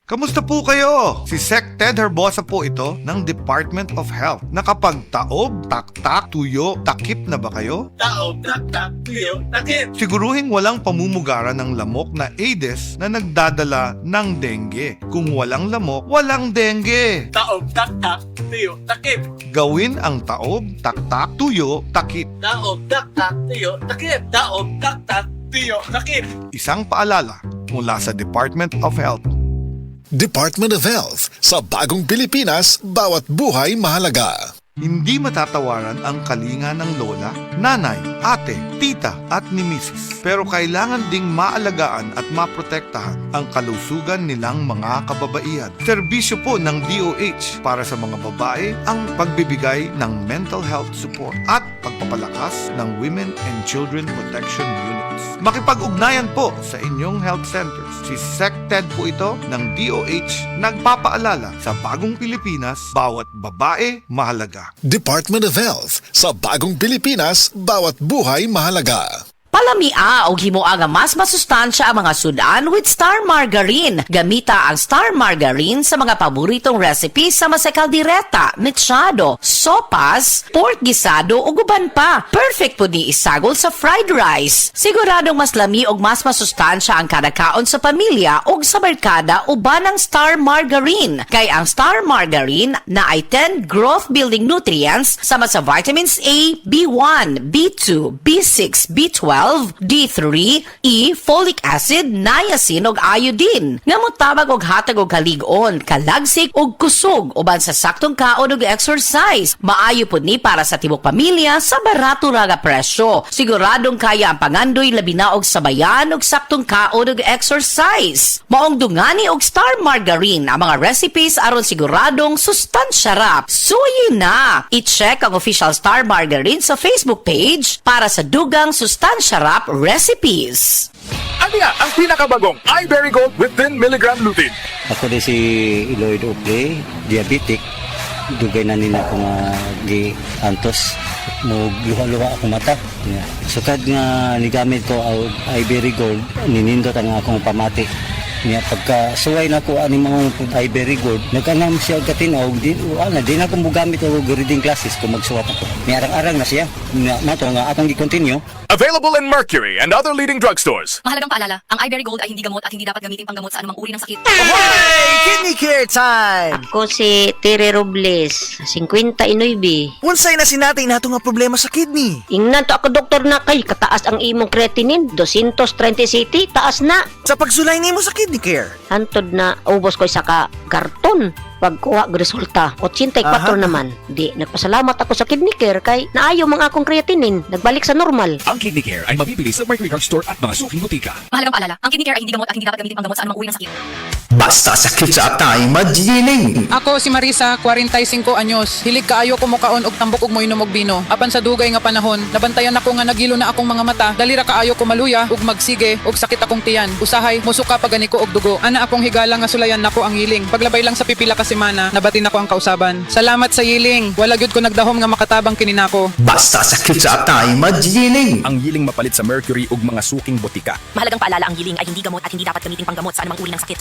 Kamusta po kayo? Si Sec Ted Herbosa po ito ng Department of Health. Nakapagtaob, taktak, tuyo, takip na ba kayo? Taob, tak, tuyo, takip. Siguruhing walang pamumugara ng lamok na Aedes na nagdadala ng dengue. Kung walang lamok, walang dengue. Taob, tak, tuyo, takip. Gawin ang taob, taktak, tuyo, takip. Taob, tak, tuyo, takip. Taob, tak, tuyo, takip. Isang paalala mula sa Department of Health. Department of Health. Sa bagong Pilipinas, bawat buhay mahalaga. Hindi matatawaran ang kalinga ng lola, nanay, ate, tita at ni misis. Pero kailangan ding maalagaan at maprotektahan ang kalusugan nilang mga kababaihan. Serbisyo po ng DOH para sa mga babae ang pagbibigay ng mental health support at pagpapalakas ng Women and Children Protection Units. Makipag-ugnayan po sa inyong health centers. Si Sec Ted po ito ng DOH nagpapaalala sa bagong Pilipinas, bawat babae mahalaga. Department of Health. Sa bagong Pilipinas, bawat buhay mahalaga. Palamia og himuang nga mas masustansya ang mga sudan with Star Margarine. Gamita ang Star Margarine sa mga paboritong recipes sa masekaldireta, mechado, sopas, pork gisado ug uban pa. Perfect po ni isagol sa fried rice. Siguradong mas lami ug mas masustansya ang kada kaon sa pamilya ug sa barkada uban ang Star Margarine. Kay ang Star Margarine na ay 10 growth building nutrients sama sa vitamins A, B1, B2, B6, B12, D3, E, folic acid, niacin ug iodine. Nga motabag og hatag og kalig-on, kalagsik ug kusog uban sa saktong kaon ug exercise. Maayo pud ni para sa tibok pamilya sa barato ra nga presyo. Siguradong kaya ang pangandoy labi na og sabayan ug saktong kaon ug exercise. Maong dungani og Star Margarine ang mga recipes aron siguradong sustansya ra. Suyi na! I-check ang official Star Margarine sa Facebook page para sa dugang sustansya rap recipes. Ano nga ang pinakabagong iBerry Gold with 10 mg lutein? Ako din si Lloyd Oakley, diabetic. Dugay na nila ako nga di antos. Mo luha-luha ako mata. Sukad nga nigamit ko ang iBerry Gold, ninindot ang akong pamati. Niya pagka suway na ko ani mga iBerry Gold, nagkanam siya katinaw di na ko mogamit og reading classes kung magsuwat ako. Ni arang-arang na siya. Mato nga atong gi-continue. Available in Mercury and other leading drugstores. Mahalagang paalala, ang iBerry Gold ay hindi gamot at hindi dapat gamitin panggamot sa anumang uri ng sakit. Hey! Kidney care time! Ako si Tere Robles, 59. Unsay na sinatay nato nga problema sa kidney? Ingnan to ako doktor na kay kataas ang imong creatinine, 230 city, taas na. Sa pagsulay nimo sa kidney care. Hantod na ubos ko sa karton. Pagkuha ng resulta, 84 Aha. naman. Di, nagpasalamat ako sa kidney care kay naayo mga akong creatinine, nagbalik sa normal. Ang Kidney Care ay mabibili sa Mercury Drugstore at mga suking butika. Mahalagang paalala, ang kidney care ay hindi gamot at hindi dapat gamitin panggamot sa anumang uri ng sakit. Basta sakit sa atay, magiling. Ako si Marisa, 45 anyos. Hilig kaayo ko mukaon og tambok og moinom og bino. Apan sa dugay nga panahon, nabantayan ako nga nagilo na akong mga mata. Dali ra kaayo ko maluya ug magsige og sakit akong tiyan. Usahay musuka pagani ko og dugo. Ana akong higala nga sulayan nako ang hiling. Paglabay lang sa pipila ka semana, nabatin ako ang kausaban. Salamat sa hiling. Wala gyud ko nagdahom nga makatabang kini nako. Basta sakit sa atay, magiling. Ang yiling mapalit sa Mercury ug mga suking butika. Mahalagang paalala, ang giling ay hindi gamot at hindi dapat gamitin panggamot sa anumang uri ng sakit.